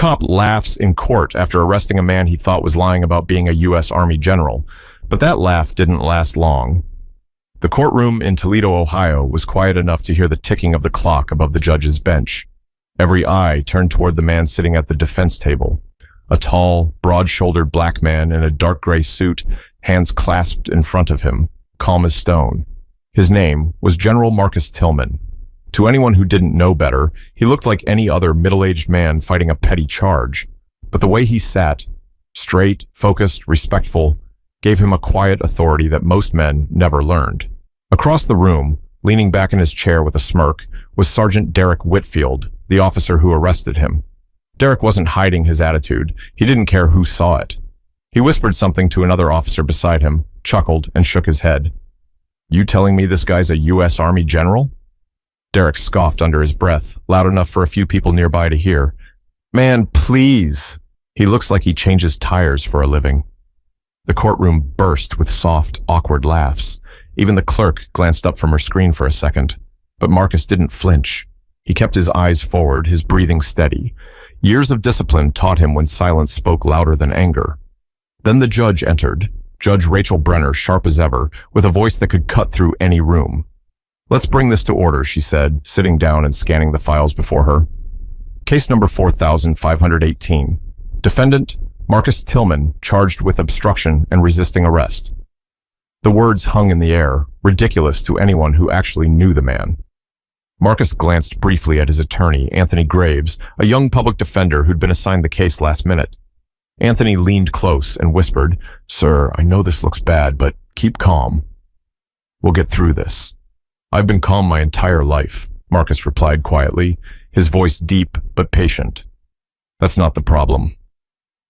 cop laughs in court after arresting a man he thought was lying about being a U.S. Army general, but that laugh didn't last long. The courtroom in Toledo, Ohio was quiet enough to hear the ticking of the clock above the judge's bench. Every eye turned toward the man sitting at the defense table, a tall, broad-shouldered black man in a dark gray suit, hands clasped in front of him, calm as stone. His name was General Marcus Tillman. To anyone who didn't know better, he looked like any other middle-aged man fighting a petty charge. But the way he sat, straight, focused, respectful, gave him a quiet authority that most men never learned. Across the room, leaning back in his chair with a smirk, was Sergeant Derek Whitfield, the officer who arrested him. Derek wasn't hiding his attitude. He didn't care who saw it. He whispered something to another officer beside him, chuckled, and shook his head. "You telling me this guy's a U.S. Army general?" Derek scoffed under his breath, loud enough for a few people nearby to hear. "Man, please. He looks like he changes tires for a living." The courtroom burst with soft, awkward laughs. Even the clerk glanced up from her screen for a second. But Marcus didn't flinch. He kept his eyes forward, his breathing steady. Years of discipline taught him when silence spoke louder than anger. Then the judge entered, Judge Rachel Brenner, sharp as ever, with a voice that could cut through any room. "Let's bring this to order," she said, sitting down and scanning the files before her. Case number 4518. Defendant, Marcus Tillman, charged with obstruction and resisting arrest. The words hung in the air, ridiculous to anyone who actually knew the man. Marcus glanced briefly at his attorney, Anthony Graves, a young public defender who'd been assigned the case last minute. Anthony leaned close and whispered, "Sir, I know this looks bad, but keep calm. We'll get through this." "I've been calm my entire life," Marcus replied quietly, his voice deep but patient. "That's not the problem."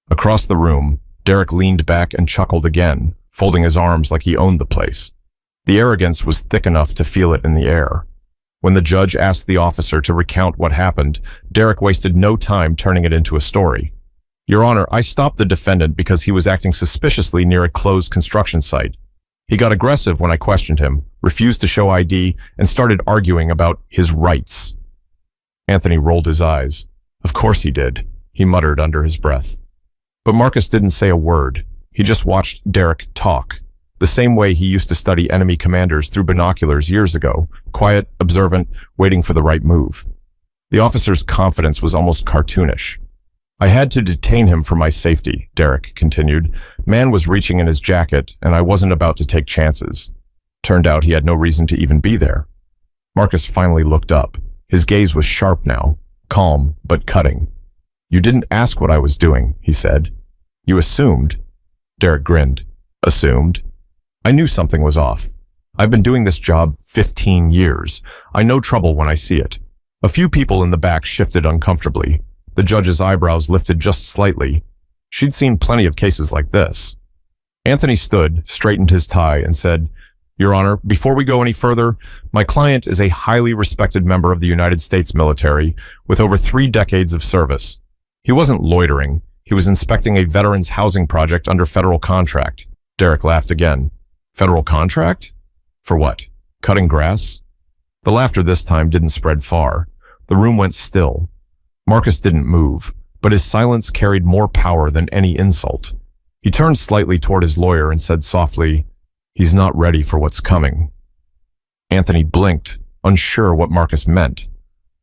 Across the room, Derek leaned back and chuckled again, folding his arms like he owned the place. The arrogance was thick enough to feel it in the air. When the judge asked the officer to recount what happened, Derek wasted no time turning it into a story. "Your Honor, I stopped the defendant because he was acting suspiciously near a closed construction site. He got aggressive when I questioned him, refused to show ID, and started arguing about his rights." Anthony rolled his eyes. "Of course he did," he muttered under his breath. But Marcus didn't say a word. He just watched Derek talk, the same way he used to study enemy commanders through binoculars years ago, quiet, observant, waiting for the right move. The officer's confidence was almost cartoonish. "I had to detain him for my safety," Derek continued. "Man was reaching in his jacket, and I wasn't about to take chances. Turned out he had no reason to even be there." Marcus finally looked up. His gaze was sharp now, calm but cutting. "You didn't ask what I was doing," he said. "You assumed." Derek grinned. "Assumed? I knew something was off. I've been doing this job 15 years. I know trouble when I see it." A few people in the back shifted uncomfortably. The judge's eyebrows lifted just slightly. She'd seen plenty of cases like this. Anthony stood, straightened his tie, and said, "Your Honor, before we go any further, my client is a highly respected member of the United States military with over 3 decades of service. He wasn't loitering. He was inspecting a veterans housing project under federal contract." Derek laughed again. "Federal contract? For what? Cutting grass?" The laughter this time didn't spread far. The room went still. Marcus didn't move, but his silence carried more power than any insult. He turned slightly toward his lawyer and said softly, "He's not ready for what's coming." Anthony blinked, unsure what Marcus meant,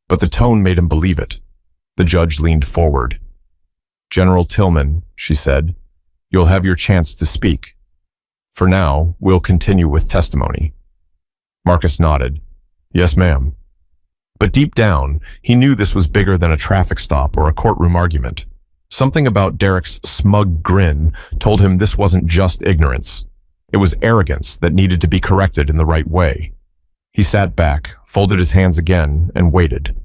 but the tone made him believe it. The judge leaned forward. "General Tillman," she said, "you'll have your chance to speak. For now, we'll continue with testimony." Marcus nodded. "Yes, ma'am." But deep down, he knew this was bigger than a traffic stop or a courtroom argument. Something about Derek's smug grin told him this wasn't just ignorance. It was arrogance that needed to be corrected in the right way. He sat back, folded his hands again, and waited.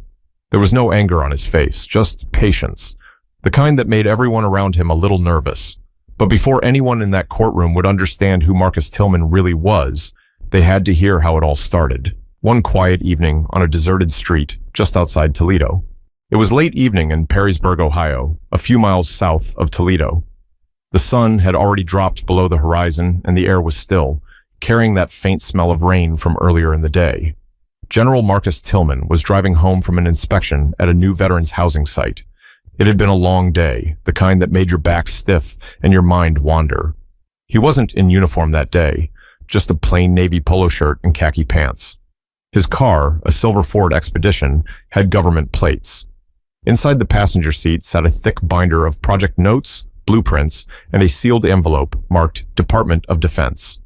There was no anger on his face, just patience, the kind that made everyone around him a little nervous. But before anyone in that courtroom would understand who Marcus Tillman really was, they had to hear how it all started. One quiet evening on a deserted street just outside Toledo. It was late evening in Perrysburg, Ohio, a few miles south of Toledo. The sun had already dropped below the horizon and the air was still, carrying that faint smell of rain from earlier in the day. General Marcus Tillman was driving home from an inspection at a new veterans housing site. It had been a long day, the kind that made your back stiff and your mind wander. He wasn't in uniform that day, just a plain navy polo shirt and khaki pants. His car, a silver Ford Expedition, had government plates. Inside the passenger seat sat a thick binder of project notes, blueprints, and a sealed envelope marked Department of Defense.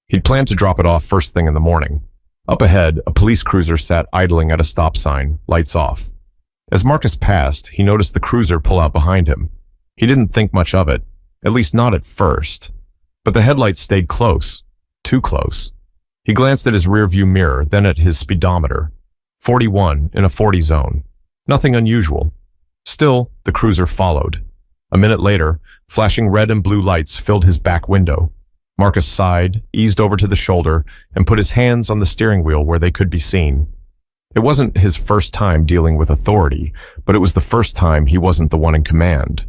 He'd planned to drop it off first thing in the morning. Up ahead, a police cruiser sat idling at a stop sign, lights off. As Marcus passed, he noticed the cruiser pull out behind him. He didn't think much of it, at least not at first. But the headlights stayed close, too close. He glanced at his rearview mirror, then at his speedometer. 41 in a 40 zone. Nothing unusual. Still, the cruiser followed. A minute later, flashing red and blue lights filled his back window. Marcus sighed, eased over to the shoulder, and put his hands on the steering wheel where they could be seen. It wasn't his first time dealing with authority, but it was the first time he wasn't the one in command.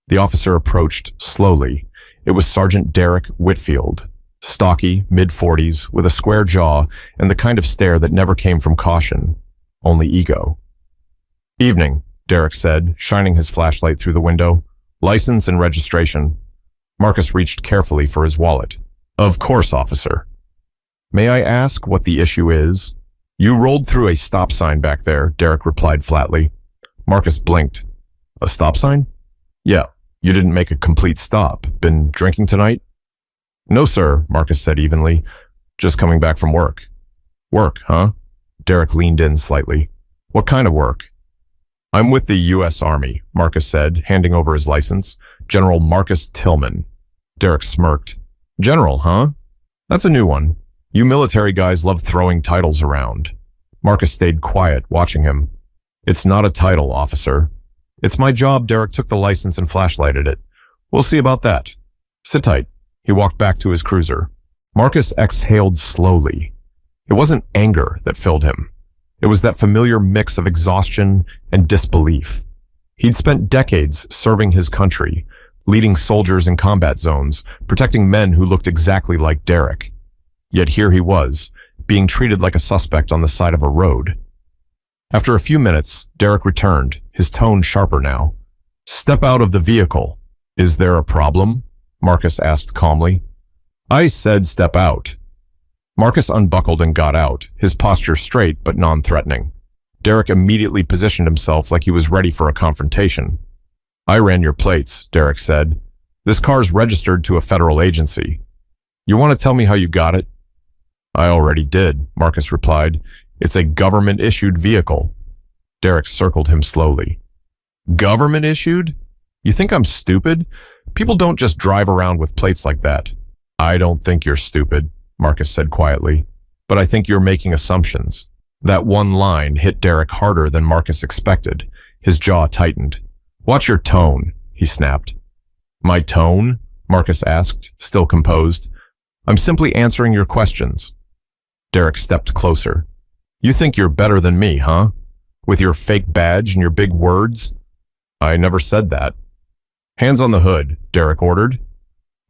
The officer approached slowly. It was Sergeant Derek Whitfield, stocky, mid-40s, with a square jaw and the kind of stare that never came from caution, only ego. "Evening," Derek said, shining his flashlight through the window. "License and registration." Marcus reached carefully for his wallet. "Of course, officer." "May I ask what the issue is?" "You rolled through a stop sign back there," Derek replied flatly. Marcus blinked. "A stop sign?" "Yeah. You didn't make a complete stop. Been drinking tonight?" "No, sir," Marcus said evenly. "Just coming back from work." "Work, huh?" Derek leaned in slightly. "What kind of work?" "I'm with the U.S. Army," Marcus said, handing over his license. "General Marcus Tillman." Derek smirked. "General, huh? That's a new one. You military guys love throwing titles around." Marcus stayed quiet, watching him. "It's not a title, officer." "It's my job." Derek took the license and flashlighted it. "We'll see about that. Sit tight." He walked back to his cruiser. Marcus exhaled slowly. It wasn't anger that filled him. It was that familiar mix of exhaustion and disbelief. He'd spent decades serving his country, leading soldiers in combat zones, protecting men who looked exactly like Derek. Yet here he was, being treated like a suspect on the side of a road. After a few minutes, Derek returned, his tone sharper now. "Step out of the vehicle." "Is there a problem?" Marcus asked calmly. "I said step out." Marcus unbuckled and got out, his posture straight but non-threatening. Derek immediately positioned himself like he was ready for a confrontation. "I ran your plates," Derek said. "This car's registered to a federal agency. You want to tell me how you got it?" "I already did," Marcus replied. "It's a government-issued vehicle." Derek circled him slowly. "Government-issued? You think I'm stupid? People don't just drive around with plates like that." "I don't think you're stupid," Marcus said quietly, "but I think you're making assumptions." That one line hit Derek harder than Marcus expected. His jaw tightened. "Watch your tone," he snapped. "My tone?" Marcus asked, still composed. "I'm simply answering your questions." Derek stepped closer. "You think you're better than me, huh? With your fake badge and your big words?" "I never said that." "Hands on the hood," Derek ordered.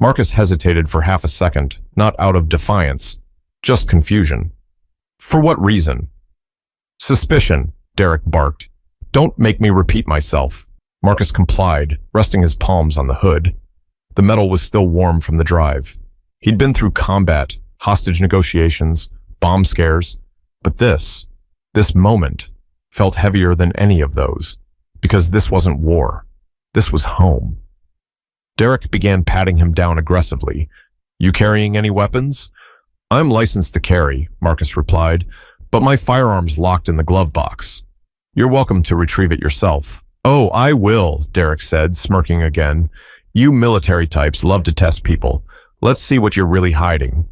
Marcus hesitated for half a second, not out of defiance, just confusion. "For what reason?" "Suspicion," Derek barked. "Don't make me repeat myself." Marcus complied, resting his palms on the hood. The metal was still warm from the drive. He'd been through combat, hostage negotiations, bomb scares, but this moment, felt heavier than any of those, because this wasn't war. This was home. Derek began patting him down aggressively. "You carrying any weapons?" "I'm licensed to carry," Marcus replied, "but my firearm's locked in the glove box." "You're welcome to retrieve it yourself." "Oh, I will," Derek said, smirking again. "You military types love to test people. Let's see what you're really hiding."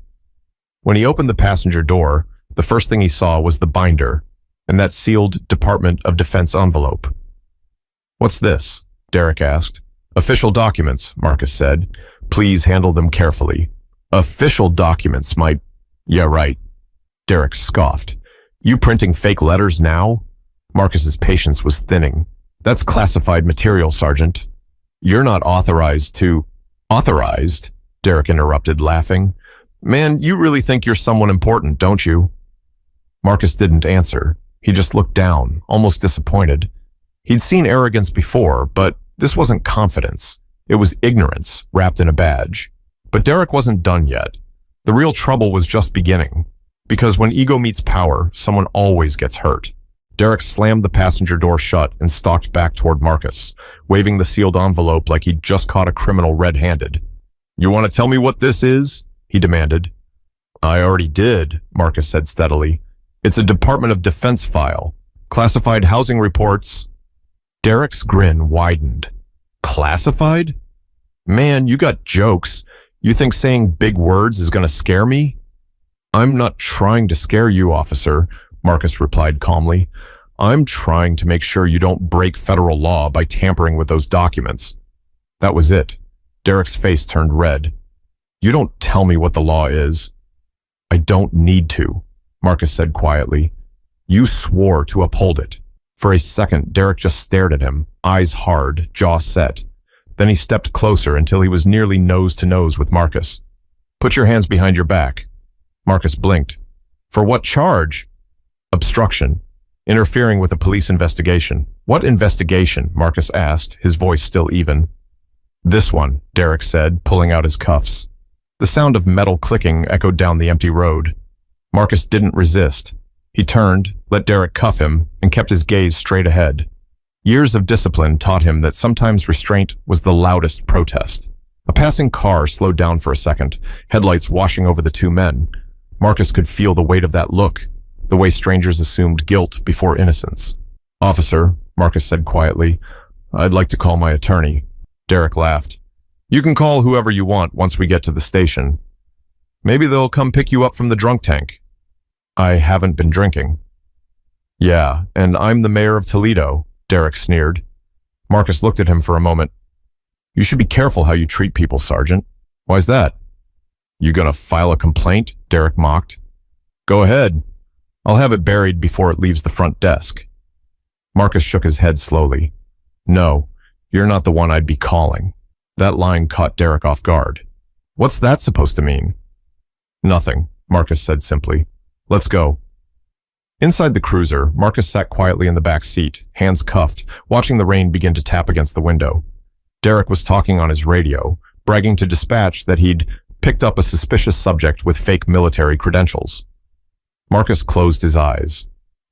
When he opened the passenger door, the first thing he saw was the binder and that sealed Department of Defense envelope. "What's this?" Derek asked. "Official documents," Marcus said. "Please handle them carefully." "Official documents, my—" "Yeah, right." Derek scoffed. "You printing fake letters now?" Marcus's patience was thinning. "That's classified material, Sergeant." "You're not authorized to—" "Authorized?" Derek interrupted, laughing. "Man, you really think you're someone important, don't you?" Marcus didn't answer. He just looked down, almost disappointed. He'd seen arrogance before, but this wasn't confidence. It was ignorance wrapped in a badge. But Derek wasn't done yet. The real trouble was just beginning. Because when ego meets power, someone always gets hurt. Derek slammed the passenger door shut and stalked back toward Marcus, waving the sealed envelope like he'd just caught a criminal red-handed. "You want to tell me what this is?" he demanded. "I already did," Marcus said steadily. "It's a Department of Defense file. Classified housing reports." Derek's grin widened. "Classified? Man, you got jokes. You think saying big words is going to scare me?" "I'm not trying to scare you, officer," Marcus replied calmly. "I'm trying to make sure you don't break federal law by tampering with those documents." That was it. Derek's face turned red. "You don't tell me what the law is." "I don't need to," Marcus said quietly. "You swore to uphold it." For a second, Derek just stared at him, eyes hard, jaw set. Then he stepped closer until he was nearly nose to nose with Marcus. "Put your hands behind your back." Marcus blinked. "For what charge?" "Obstruction. Interfering with a police investigation." "What investigation?" Marcus asked, his voice still even. "This one," Derek said, pulling out his cuffs. The sound of metal clicking echoed down the empty road. Marcus didn't resist. He turned, let Derek cuff him, and kept his gaze straight ahead. Years of discipline taught him that sometimes restraint was the loudest protest. A passing car slowed down for a second, headlights washing over the two men. Marcus could feel the weight of that look, the way strangers assumed guilt before innocence. "Officer," Marcus said quietly, "I'd like to call my attorney." Derek laughed. "You can call whoever you want once we get to the station. Maybe they'll come pick you up from the drunk tank." "I haven't been drinking." "Yeah, and I'm the mayor of Toledo," Derek sneered. Marcus looked at him for a moment. "You should be careful how you treat people, Sergeant." "Why's that?" "You gonna file a complaint?" Derek mocked. "Go ahead. I'll have it buried before it leaves the front desk." Marcus shook his head slowly. "No, you're not the one I'd be calling." That line caught Derek off guard. "What's that supposed to mean?" "Nothing," Marcus said simply. "Let's go." Inside the cruiser, Marcus sat quietly in the back seat, hands cuffed, watching the rain begin to tap against the window. Derek was talking on his radio, bragging to dispatch that he'd picked up a suspicious subject with fake military credentials. Marcus closed his eyes.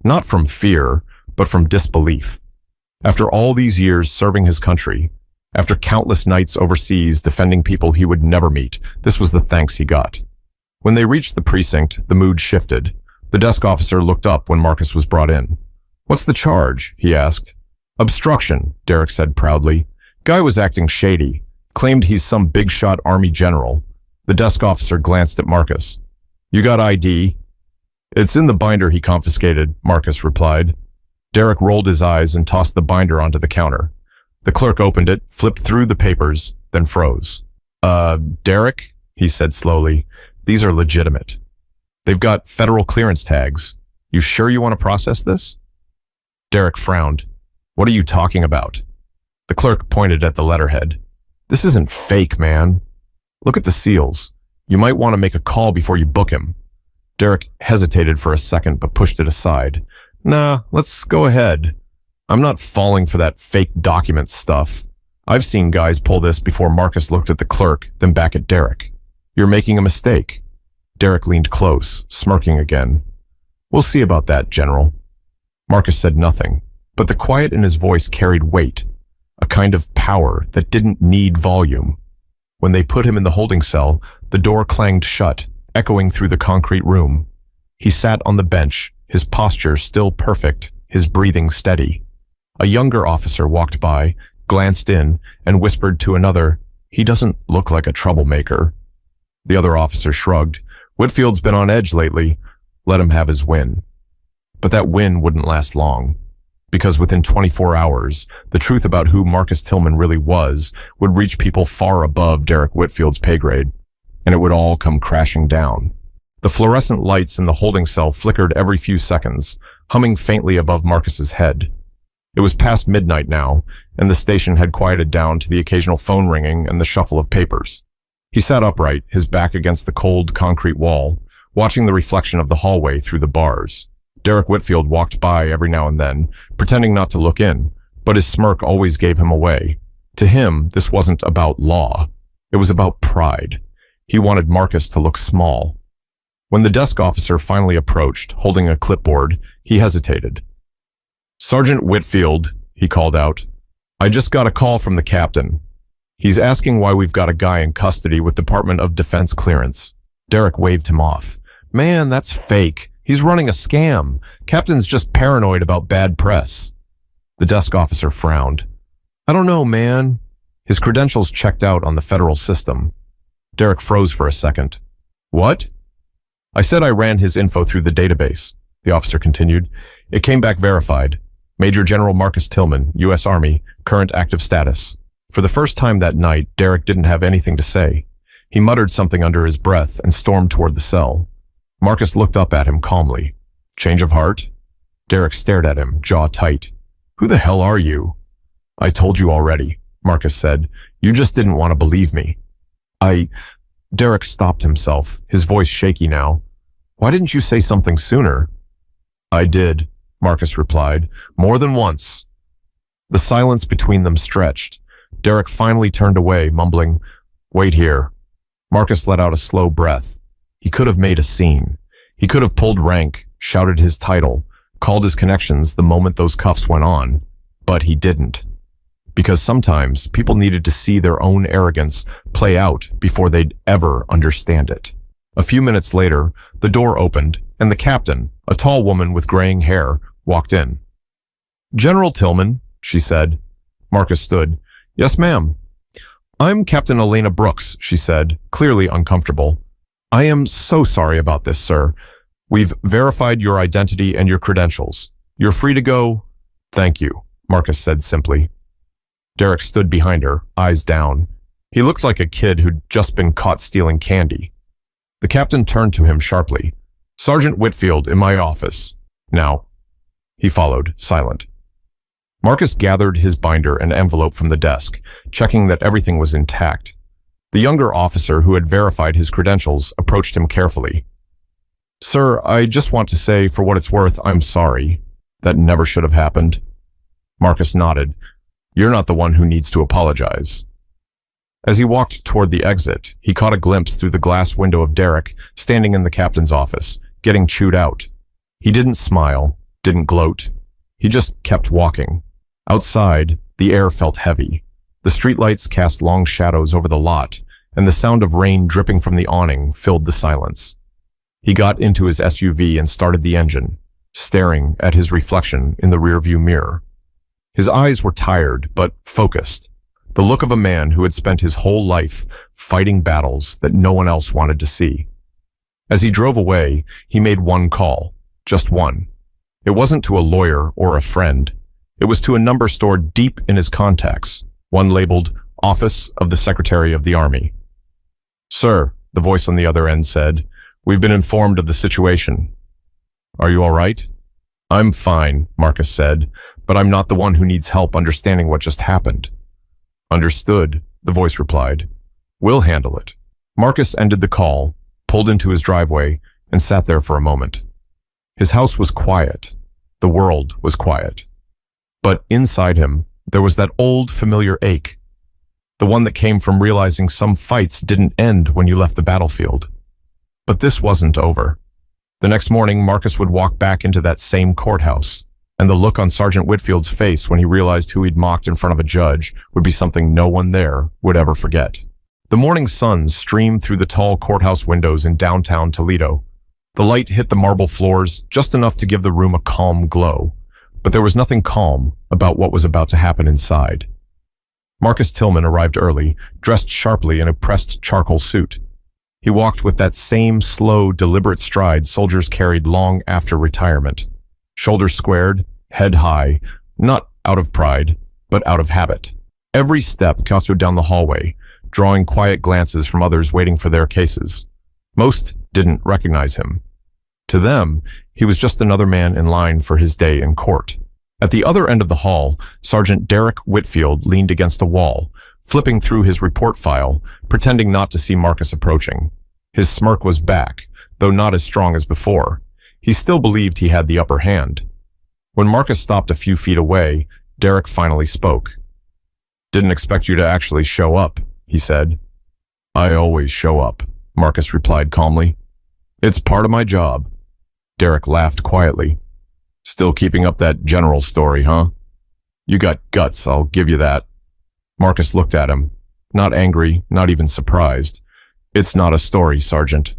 Not from fear, but from disbelief. After all these years serving his country, after countless nights overseas defending people he would never meet, this was the thanks he got. When they reached the precinct, the mood shifted. The desk officer looked up when Marcus was brought in. "What's the charge?" he asked. "Obstruction," Derek said proudly. "Guy was acting shady, claimed he's some big-shot army general." The desk officer glanced at Marcus. "You got ID?" "It's in the binder he confiscated," Marcus replied. Derek rolled his eyes and tossed the binder onto the counter. The clerk opened it, flipped through the papers, then froze. Derek," he said slowly, "these are legitimate. They've got federal clearance tags. You sure you want to process this?" Derek frowned. "What are you talking about?" The clerk pointed at the letterhead. "This isn't fake, man. Look at the seals. You might want to make a call before you book him." Derek hesitated for a second but pushed it aside. "Nah, let's go ahead. I'm not falling for that fake document stuff. I've seen guys pull this before." Marcus looked at the clerk, then back at Derek. "You're making a mistake." Derek leaned close, smirking again. "We'll see about that, General." Marcus said nothing, but the quiet in his voice carried weight, a kind of power that didn't need volume. When they put him in the holding cell, the door clanged shut, echoing through the concrete room. He sat on the bench, his posture still perfect, his breathing steady. A younger officer walked by, glanced in, and whispered to another, "He doesn't look like a troublemaker." The other officer shrugged. "Whitfield's been on edge lately. Let him have his win." But that win wouldn't last long, because within 24 hours, the truth about who Marcus Tillman really was would reach people far above Derek Whitfield's pay grade, and it would all come crashing down. The fluorescent lights in the holding cell flickered every few seconds, humming faintly above Marcus's head. It was past midnight now, and the station had quieted down to the occasional phone ringing and the shuffle of papers. He sat upright, his back against the cold concrete wall, watching the reflection of the hallway through the bars. Derek Whitfield walked by every now and then, pretending not to look in, but his smirk always gave him away. To him, this wasn't about law. It was about pride. He wanted Marcus to look small. When the desk officer finally approached, holding a clipboard, he hesitated. "Sergeant Whitfield," he called out. "I just got a call from the captain. He's asking why we've got a guy in custody with Department of Defense clearance." Derek waved him off. "Man, that's fake. He's running a scam. Captain's just paranoid about bad press." The desk officer frowned. "I don't know, man." His credentials checked out on the federal system. Derek froze for a second. "What?" "I said I ran his info through the database," the officer continued. "It came back verified. Major General Marcus Tillman, U.S. Army, current active status." For the first time that night, Derek didn't have anything to say. He muttered something under his breath and stormed toward the cell. Marcus looked up at him calmly. "Change of heart?" Derek stared at him, jaw tight. "Who the hell are you?" "I told you already," Marcus said. "You just didn't want to believe me." Derek stopped himself, his voice shaky now. "Why didn't you say something sooner?" "I did," Marcus replied, "more than once." The silence between them stretched. Derek finally turned away, mumbling, "Wait here." Marcus let out a slow breath. He could have made a scene. He could have pulled rank, shouted his title, called his connections the moment those cuffs went on. But he didn't. Because sometimes people needed to see their own arrogance play out before they'd ever understand it. A few minutes later, the door opened, and the captain, a tall woman with graying hair, walked in. "General Tillman," she said. Marcus stood. "Yes, ma'am." "I'm Captain Elena Brooks," she said, clearly uncomfortable. "I am so sorry about this, sir. We've verified your identity and your credentials. You're free to go." "Thank you," Marcus said simply. Derek stood behind her, eyes down. He looked like a kid who'd just been caught stealing candy. The captain turned to him sharply. "Sergeant Whitfield, in my office. Now." He followed, silent. Marcus gathered his binder and envelope from the desk, checking that everything was intact. The younger officer who had verified his credentials approached him carefully. "Sir, I just want to say, for what it's worth, I'm sorry. That never should have happened." Marcus nodded. "You're not the one who needs to apologize." As he walked toward the exit, he caught a glimpse through the glass window of Derek standing in the captain's office, getting chewed out. He didn't smile, didn't gloat. He just kept walking. Outside, the air felt heavy. The streetlights cast long shadows over the lot, and the sound of rain dripping from the awning filled the silence. He got into his SUV and started the engine, staring at his reflection in the rearview mirror. His eyes were tired, but focused. The look of a man who had spent his whole life fighting battles that no one else wanted to see. As he drove away, he made one call, just one. It wasn't to a lawyer or a friend. It was to a number stored deep in his contacts, one labeled Office of the Secretary of the Army. "Sir," the voice on the other end said, "we've been informed of the situation. Are you all right?" "I'm fine," Marcus said, "but I'm not the one who needs help understanding what just happened." "Understood," the voice replied. "We'll handle it." Marcus ended the call, pulled into his driveway, and sat there for a moment. His house was quiet. The world was quiet. But inside him, there was that old familiar ache. The one that came from realizing some fights didn't end when you left the battlefield. But this wasn't over. The next morning, Marcus would walk back into that same courthouse, and the look on Sergeant Whitfield's face when he realized who he'd mocked in front of a judge would be something no one there would ever forget. The morning sun streamed through the tall courthouse windows in downtown Toledo. The light hit the marble floors just enough to give the room a calm glow, but there was nothing calm about what was about to happen inside. Marcus Tillman arrived early, dressed sharply in a pressed charcoal suit. He walked with that same slow, deliberate stride soldiers carried long after retirement. Shoulders squared, head high, not out of pride, but out of habit. Every step counted down the hallway, drawing quiet glances from others waiting for their cases. Most didn't recognize him. To them, he was just another man in line for his day in court. At the other end of the hall, Sergeant Derek Whitfield leaned against a wall, flipping through his report file, pretending not to see Marcus approaching. His smirk was back, though not as strong as before. He still believed he had the upper hand. When Marcus stopped a few feet away, Derek finally spoke. "Didn't expect you to actually show up," he said. "I always show up," Marcus replied calmly. "It's part of my job." Derek laughed quietly. "Still keeping up that general story, huh? You got guts, I'll give you that." Marcus looked at him, not angry, not even surprised. "It's not a story, Sergeant.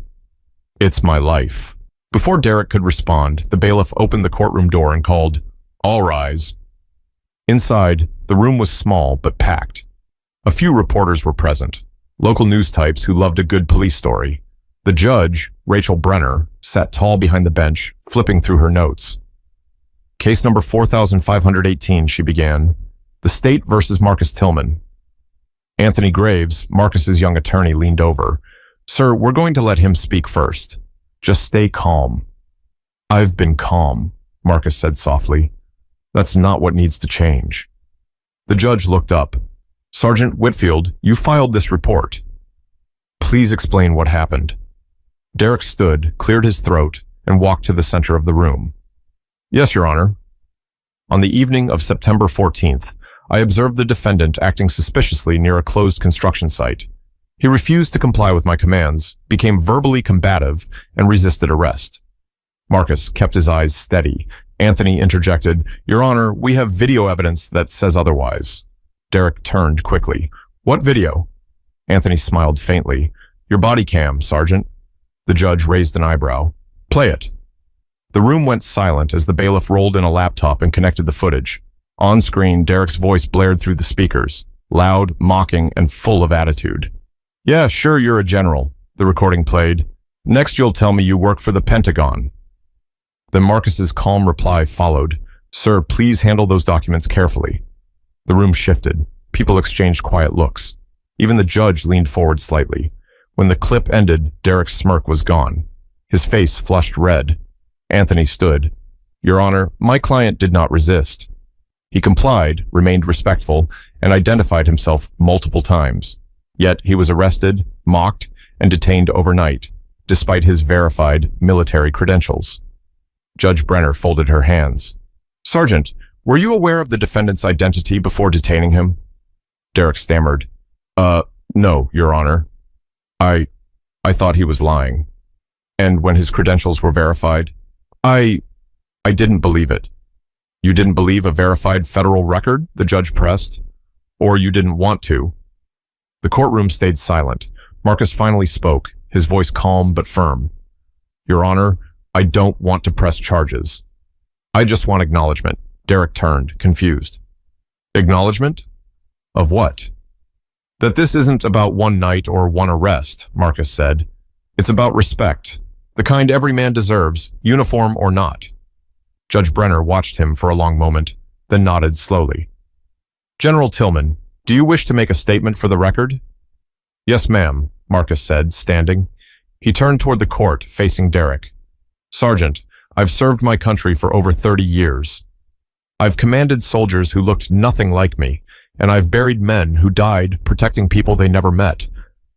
It's my life." Before Derek could respond, the bailiff opened the courtroom door and called, "All rise." Inside, the room was small but packed. A few reporters were present, local news types who loved a good police story. The judge, Rachel Brenner, sat tall behind the bench, flipping through her notes. "Case number 4518, she began. The state versus Marcus Tillman." Anthony Graves, Marcus's young attorney, leaned over. "Sir, we're going to let him speak first. Just stay calm." "I've been calm," Marcus said softly. "That's not what needs to change." The judge looked up. "Sergeant Whitfield, you filed this report. Please explain what happened." Derek stood, cleared his throat, and walked to the center of the room. "Yes, Your Honor. On the evening of September 14th, I observed the defendant acting suspiciously near a closed construction site. He refused to comply with my commands, became verbally combative, and resisted arrest." Marcus kept his eyes steady. Anthony interjected, "Your Honor, we have video evidence that says otherwise." Derek turned quickly. "What video?" Anthony smiled faintly. "Your body cam, Sergeant." The judge raised an eyebrow. "Play it." The room went silent as the bailiff rolled in a laptop and connected the footage. On screen, Derek's voice blared through the speakers, loud, mocking, and full of attitude. "Yeah, sure, you're a general," the recording played. "Next you'll tell me you work for the Pentagon." Then Marcus's calm reply followed. "Sir, please handle those documents carefully." The room shifted. People exchanged quiet looks. Even the judge leaned forward slightly. When the clip ended, Derek's smirk was gone. His face flushed red. Anthony stood. "Your Honor, my client did not resist. He complied, remained respectful, and identified himself multiple times. Yet he was arrested, mocked, and detained overnight, despite his verified military credentials." Judge Brenner folded her hands. "Sergeant, were you aware of the defendant's identity before detaining him?" Derek stammered. No, Your Honor. I thought he was lying. And when his credentials were verified, I didn't believe it." "You didn't believe a verified federal record?" the judge pressed. "Or you didn't want to?" The courtroom stayed silent. Marcus finally spoke, his voice calm but firm. "Your Honor, I don't want to press charges. I just want acknowledgement." Derek turned, confused. "Acknowledgement? Of what?" "That this isn't about one night or one arrest," Marcus said. "It's about respect, the kind every man deserves, uniform or not." Judge Brenner watched him for a long moment, then nodded slowly. "General Tillman, do you wish to make a statement for the record?" "Yes, ma'am," Marcus said, standing. He turned toward the court, facing Derek. "Sergeant, I've served my country for over 30 years. I've commanded soldiers who looked nothing like me, and I've buried men who died protecting people they never met.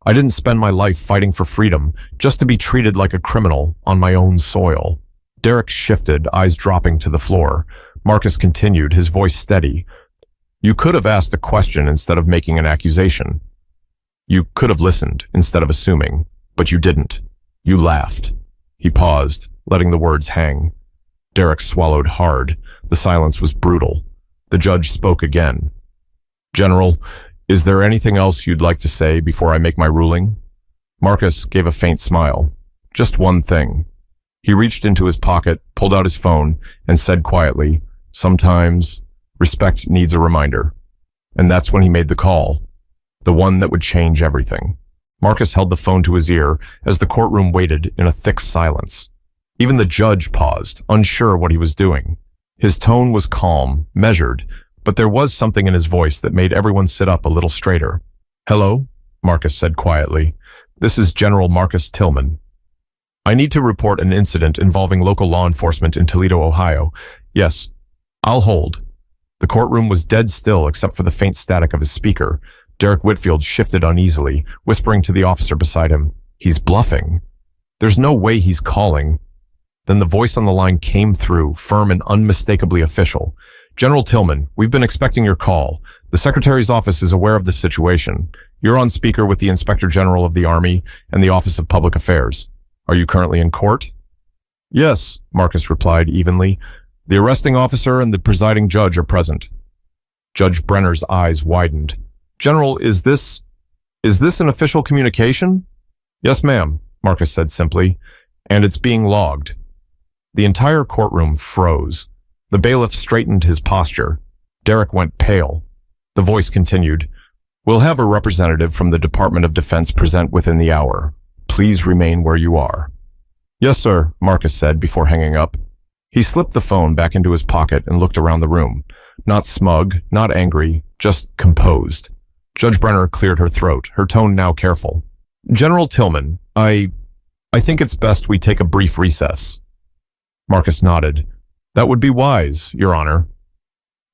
I didn't spend my life fighting for freedom just to be treated like a criminal on my own soil." Derek shifted, eyes dropping to the floor. Marcus continued, his voice steady. "You could have asked a question instead of making an accusation. You could have listened instead of assuming, but you didn't. You laughed." He paused, letting the words hang. Derek swallowed hard. The silence was brutal. The judge spoke again. "General, is there anything else you'd like to say before I make my ruling?" Marcus gave a faint smile. "Just one thing." He reached into his pocket, pulled out his phone, and said quietly, "Sometimes respect needs a reminder." And that's when he made the call, the one that would change everything. Marcus held the phone to his ear as the courtroom waited in a thick silence. Even the judge paused, unsure what he was doing. His tone was calm, measured, but there was something in his voice that made everyone sit up a little straighter. "Hello?" Marcus said quietly. "This is General Marcus Tillman. I need to report an incident involving local law enforcement in Toledo, Ohio. Yes, I'll hold." The courtroom was dead still except for the faint static of his speaker. Derek Whitfield shifted uneasily, whispering to the officer beside him, "He's bluffing. There's no way he's calling." Then the voice on the line came through, firm and unmistakably official. General Tillman, we've been expecting your call. The Secretary's office is aware of the situation. You're on speaker with the Inspector General of the Army and the Office of Public Affairs. Are you currently in court? Yes, Marcus replied evenly. The arresting officer and the presiding judge are present. Judge Brenner's eyes widened. General, is this an official communication? Yes, ma'am, Marcus said simply, and it's being logged. The entire courtroom froze. The bailiff straightened his posture. Derek went pale. The voice continued. We'll have a representative from the Department of Defense present within the hour. Please remain where you are. Yes, sir, Marcus said before hanging up. He slipped the phone back into his pocket and looked around the room. Not smug, not angry, just composed. Judge Brenner cleared her throat, her tone now careful. General Tillman, I think it's best we take a brief recess. Marcus nodded. That would be wise, Your Honor.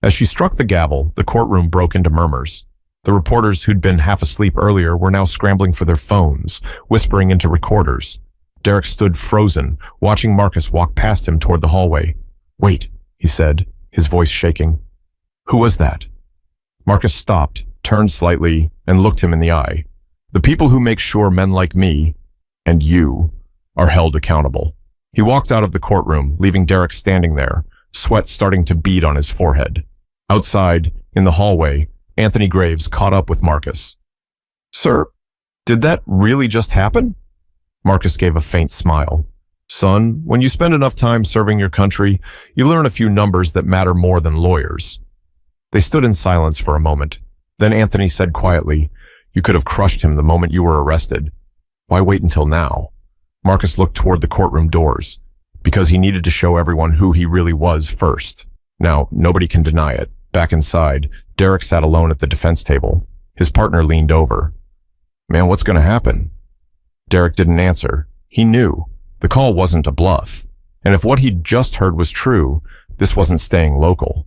As she struck the gavel, the courtroom broke into murmurs. The reporters who'd been half asleep earlier were now scrambling for their phones, whispering into recorders. Derek stood frozen, watching Marcus walk past him toward the hallway. Wait, he said, his voice shaking. Who was that? Marcus stopped, turned slightly, and looked him in the eye. The people who make sure men like me, and you, are held accountable. He walked out of the courtroom, leaving Derek standing there, sweat starting to bead on his forehead. Outside, in the hallway, Anthony Graves caught up with Marcus. Sir, did that really just happen? Marcus gave a faint smile. Son, when you spend enough time serving your country, you learn a few numbers that matter more than lawyers. They stood in silence for a moment. Then Anthony said quietly, You could have crushed him the moment you were arrested. Why wait until now? Marcus looked toward the courtroom doors, because he needed to show everyone who he really was first. Now, nobody can deny it. Back inside, Derek sat alone at the defense table. His partner leaned over. Man, what's going to happen? Derek didn't answer. He knew. The call wasn't a bluff. And if what he'd just heard was true, this wasn't staying local.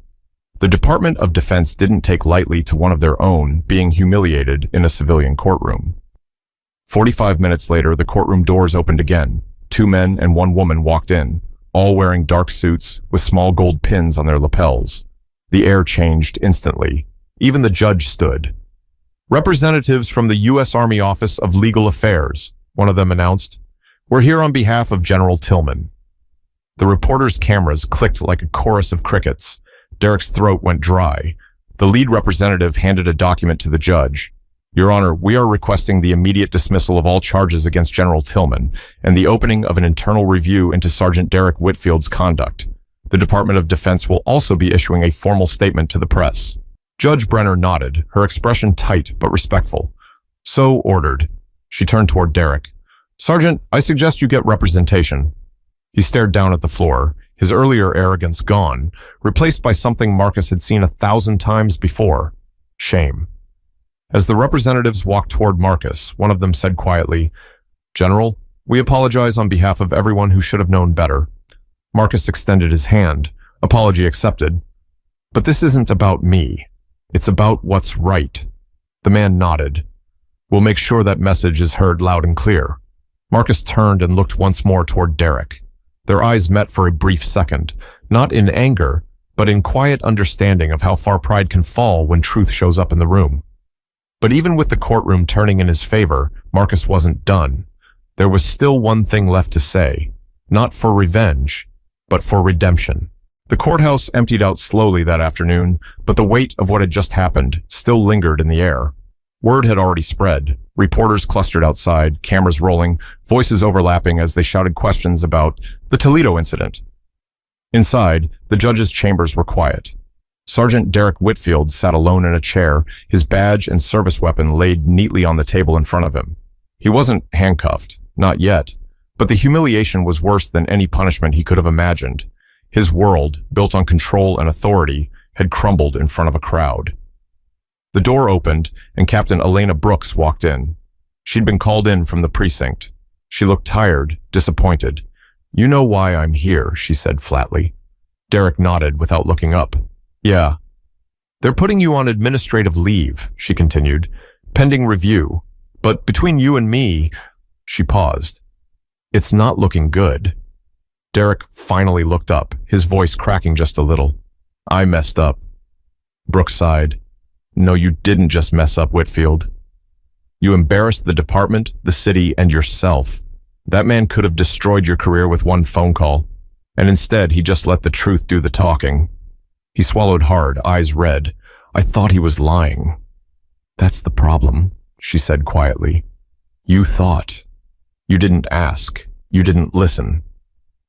The Department of Defense didn't take lightly to one of their own being humiliated in a civilian courtroom. 45 minutes later, the courtroom doors opened again. 2 men and 1 woman walked in, all wearing dark suits with small gold pins on their lapels. The air changed instantly. Even the judge stood. Representatives from the U.S. Army Office of Legal Affairs, one of them announced. We're here on behalf of General Tillman. The reporters' cameras clicked like a chorus of crickets. Derek's throat went dry. The lead representative handed a document to the judge. Your Honor, we are requesting the immediate dismissal of all charges against General Tillman and the opening of an internal review into Sergeant Derek Whitfield's conduct. The Department of Defense will also be issuing a formal statement to the press. Judge Brenner nodded, her expression tight but respectful. So ordered. She turned toward Derek. Sergeant, I suggest you get representation. He stared down at the floor, his earlier arrogance gone, replaced by something Marcus had seen 1,000 times before. Shame. As the representatives walked toward Marcus, one of them said quietly, General, we apologize on behalf of everyone who should have known better. Marcus extended his hand. Apology accepted. But this isn't about me. It's about what's right. The man nodded. We'll make sure that message is heard loud and clear. Marcus turned and looked once more toward Derek. Their eyes met for a brief second, not in anger, but in quiet understanding of how far pride can fall when truth shows up in the room. But even with the courtroom turning in his favor, Marcus wasn't done. There was still one thing left to say, not for revenge, but for redemption. The courthouse emptied out slowly that afternoon, but the weight of what had just happened still lingered in the air. Word had already spread. Reporters clustered outside, cameras rolling, voices overlapping as they shouted questions about the Toledo incident. Inside, the judge's chambers were quiet. Sergeant Derek Whitfield sat alone in a chair, his badge and service weapon laid neatly on the table in front of him. He wasn't handcuffed, not yet, but the humiliation was worse than any punishment he could have imagined. His world, built on control and authority, had crumbled in front of a crowd. The door opened, and Captain Elena Brooks walked in. She'd been called in from the precinct. She looked tired, disappointed. You know why I'm here, she said flatly. Derek nodded without looking up. Yeah. They're putting you on administrative leave, she continued, pending review. But between you and me, she paused. It's not looking good. Derek finally looked up, his voice cracking just a little. I messed up. Brooks sighed. No, you didn't just mess up, Whitfield. You embarrassed the department, the city, and yourself. That man could have destroyed your career with one phone call, and instead he just let the truth do the talking. He swallowed hard, eyes red. I thought he was lying. That's the problem, she said quietly. You thought. You didn't ask. You didn't listen.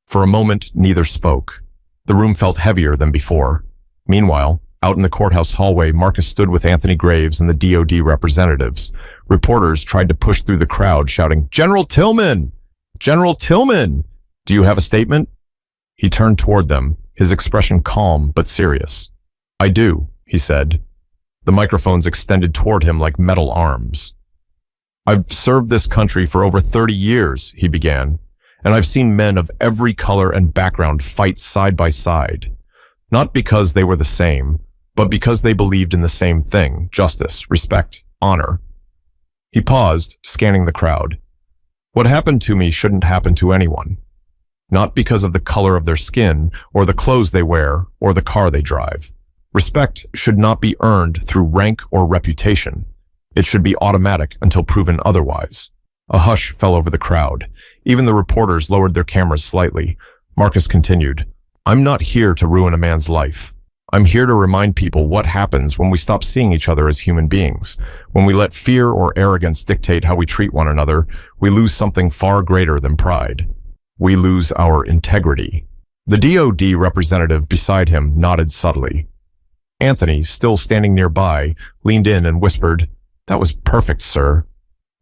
For a moment, neither spoke. The room felt heavier than before. Meanwhile, out in the courthouse hallway, Marcus stood with Anthony Graves and the DOD representatives. Reporters tried to push through the crowd, shouting, General Tillman! General Tillman! Do you have a statement? He turned toward them, his expression calm but serious. I do, he said. The microphones extended toward him like metal arms. I've served this country for over 30 years, he began, and I've seen men of every color and background fight side by side. Not because they were the same, but because they believed in the same thing, justice, respect, honor. He paused, scanning the crowd. What happened to me shouldn't happen to anyone. Not because of the color of their skin, or the clothes they wear, or the car they drive. Respect should not be earned through rank or reputation. It should be automatic until proven otherwise. A hush fell over the crowd. Even the reporters lowered their cameras slightly. Marcus continued, I'm not here to ruin a man's life. I'm here to remind people what happens when we stop seeing each other as human beings. When we let fear or arrogance dictate how we treat one another, we lose something far greater than pride. We lose our integrity. The DOD representative beside him nodded subtly. Anthony, still standing nearby, leaned in and whispered, That was perfect, sir.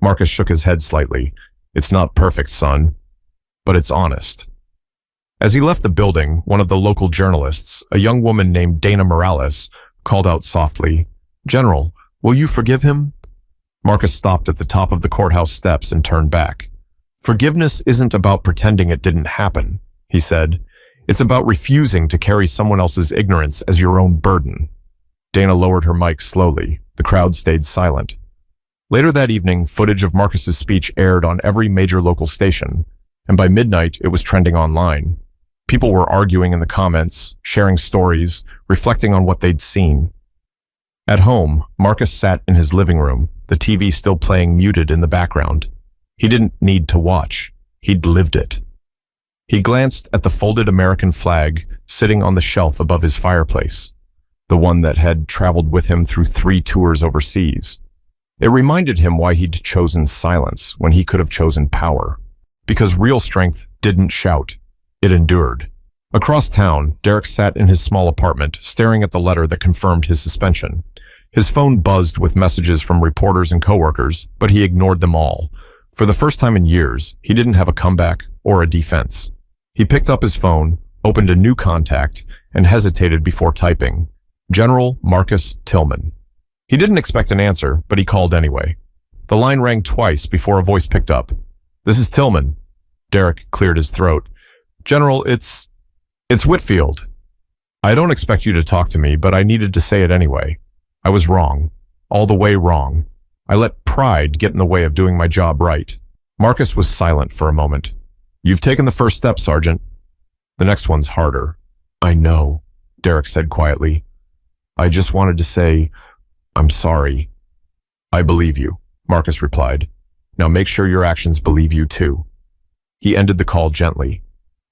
Marcus shook his head slightly. It's not perfect, son, but it's honest. As he left the building, one of the local journalists, a young woman named Dana Morales, called out softly, General, will you forgive him? Marcus stopped at the top of the courthouse steps and turned back. Forgiveness isn't about pretending it didn't happen, he said. It's about refusing to carry someone else's ignorance as your own burden. Dana lowered her mic slowly. The crowd stayed silent. Later that evening, footage of Marcus's speech aired on every major local station, and by midnight it was trending online. People were arguing in the comments, sharing stories, reflecting on what they'd seen. At home, Marcus sat in his living room, the TV still playing muted in the background. He didn't need to watch. He'd lived it. He glanced at the folded American flag sitting on the shelf above his fireplace, the one that had traveled with him through 3 tours overseas. It reminded him why he'd chosen silence when he could have chosen power. Because real strength didn't shout. It endured. Across town, Derek sat in his small apartment, staring at the letter that confirmed his suspension. His phone buzzed with messages from reporters and coworkers, but he ignored them all. For the first time in years, he didn't have a comeback or a defense. He picked up his phone, opened a new contact, and hesitated before typing. General Marcus Tillman. He didn't expect an answer, but he called anyway. The line rang twice before a voice picked up. This is Tillman. Derek cleared his throat. General, it's Whitfield. I don't expect you to talk to me, but I needed to say it anyway. I was wrong. All the way wrong. I let pride get in the way of doing my job right. Marcus was silent for a moment. You've taken the first step, Sergeant. The next one's harder. I know, Derek said quietly. I just wanted to say, I'm sorry. I believe you, Marcus replied. Now make sure your actions believe you too. He ended the call gently.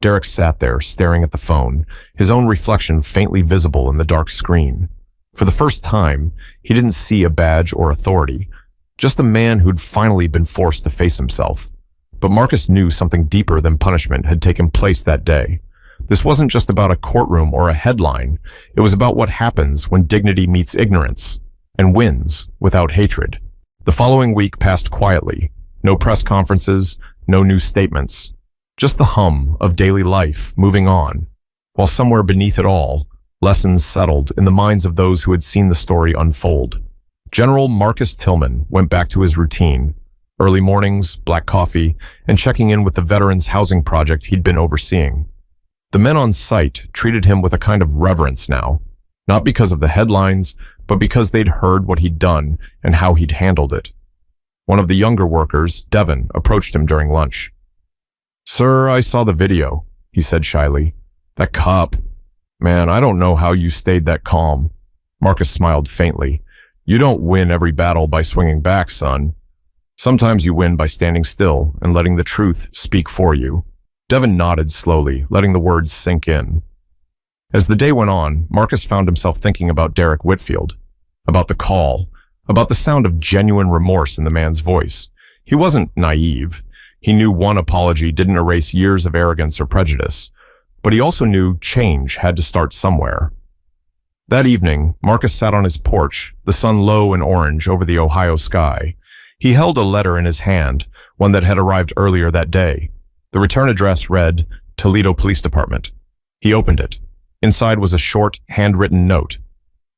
Derek sat there, staring at the phone, his own reflection faintly visible in the dark screen. For the first time, he didn't see a badge or authority, just a man who'd finally been forced to face himself. But Marcus knew something deeper than punishment had taken place that day. This wasn't just about a courtroom or a headline. It was about what happens when dignity meets ignorance and wins without hatred. The following week passed quietly. No press conferences, no new statements. Just the hum of daily life moving on, while somewhere beneath it all, lessons settled in the minds of those who had seen the story unfold. General Marcus Tillman went back to his routine, early mornings, black coffee, and checking in with the veterans' housing project he'd been overseeing. The men on site treated him with a kind of reverence now, not because of the headlines, but because they'd heard what he'd done and how he'd handled it. One of the younger workers, Devin, approached him during lunch. Sir, I saw the video, he said shyly. That cop, Man, I don't know how you stayed that calm. Marcus smiled faintly. You don't win every battle by swinging back, son. Sometimes you win by standing still and letting the truth speak for you. Devon nodded slowly, letting the words sink in. As the day went on, Marcus found himself thinking about Derek Whitfield, about the call, about the sound of genuine remorse in the man's voice. He wasn't naive. He knew one apology didn't erase years of arrogance or prejudice, but he also knew change had to start somewhere. That evening, Marcus sat on his porch, the sun low and orange over the Ohio sky. He held a letter in his hand, one that had arrived earlier that day. The return address read, Toledo Police Department. He opened it. Inside was a short, handwritten note.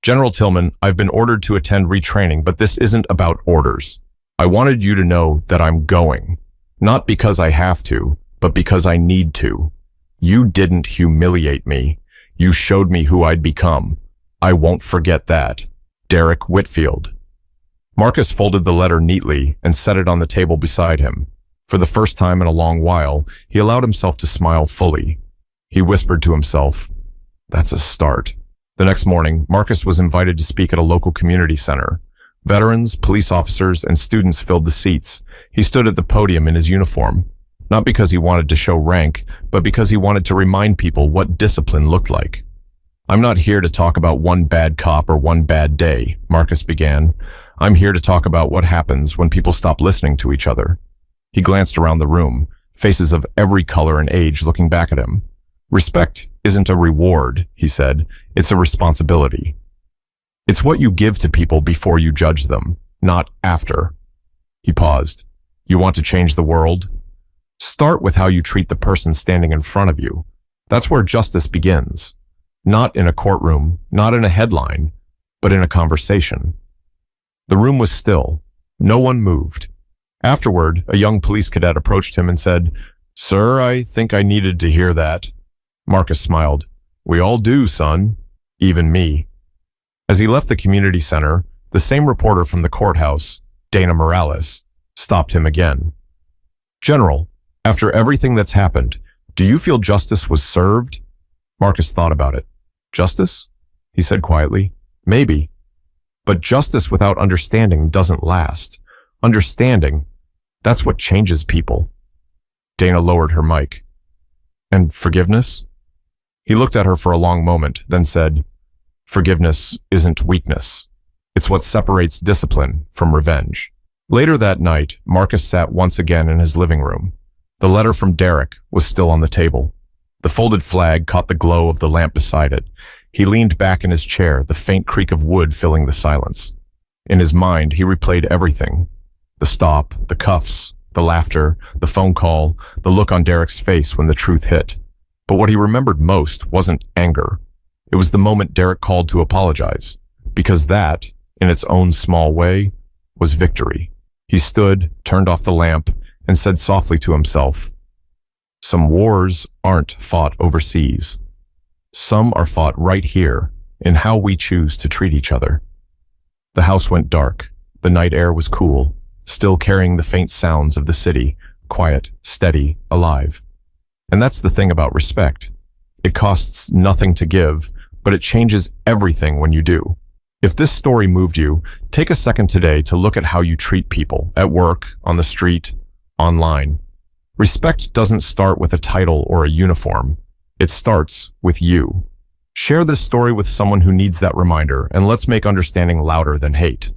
General Tillman, I've been ordered to attend retraining, but this isn't about orders. I wanted you to know that I'm going. Not because I have to, but because I need to. You didn't humiliate me. You showed me who I'd become. I won't forget that. Derek Whitfield. Marcus folded the letter neatly and set it on the table beside him. For the first time in a long while, he allowed himself to smile fully. He whispered to himself, that's a start. The next morning, Marcus was invited to speak at a local community center. Veterans, police officers, and students filled the seats. He stood at the podium in his uniform, not because he wanted to show rank, but because he wanted to remind people what discipline looked like. I'm not here to talk about one bad cop or one bad day, Marcus began. I'm here to talk about what happens when people stop listening to each other. He glanced around the room, faces of every color and age looking back at him. Respect isn't a reward, he said. It's a responsibility. It's what you give to people before you judge them, not after. He paused. You want to change the world? Start with how you treat the person standing in front of you. That's where justice begins. Not in a courtroom, not in a headline, but in a conversation. The room was still. No one moved. Afterward, a young police cadet approached him and said, Sir, I think I needed to hear that. Marcus smiled. We all do, son. Even me. As he left the community center, the same reporter from the courthouse, Dana Morales, stopped him again. General, after everything that's happened, do you feel justice was served? Marcus thought about it. Justice? He said quietly. Maybe. But justice without understanding doesn't last. Understanding, that's what changes people. Dana lowered her mic. And forgiveness? He looked at her for a long moment, then said, Forgiveness isn't weakness. It's what separates discipline from revenge. Later that night, Marcus sat once again in his living room. The letter from Derek was still on the table. The folded flag caught the glow of the lamp beside it. He leaned back in his chair, the faint creak of wood filling the silence. In his mind, he replayed everything. The stop, the cuffs, the laughter, the phone call, the look on Derek's face when the truth hit. But what he remembered most wasn't anger. It was the moment Derek called to apologize, because that, in its own small way, was victory. He stood, turned off the lamp, and said softly to himself, Some wars aren't fought overseas. Some are fought right here, in how we choose to treat each other. The house went dark. The night air was cool, still carrying the faint sounds of the city, quiet, steady, alive. And that's the thing about respect. It costs nothing to give, but it changes everything when you do. If this story moved you, take a second today to look at how you treat people, at work, on the street, online. Respect doesn't start with a title or a uniform. It starts with you. Share this story with someone who needs that reminder, and let's make understanding louder than hate.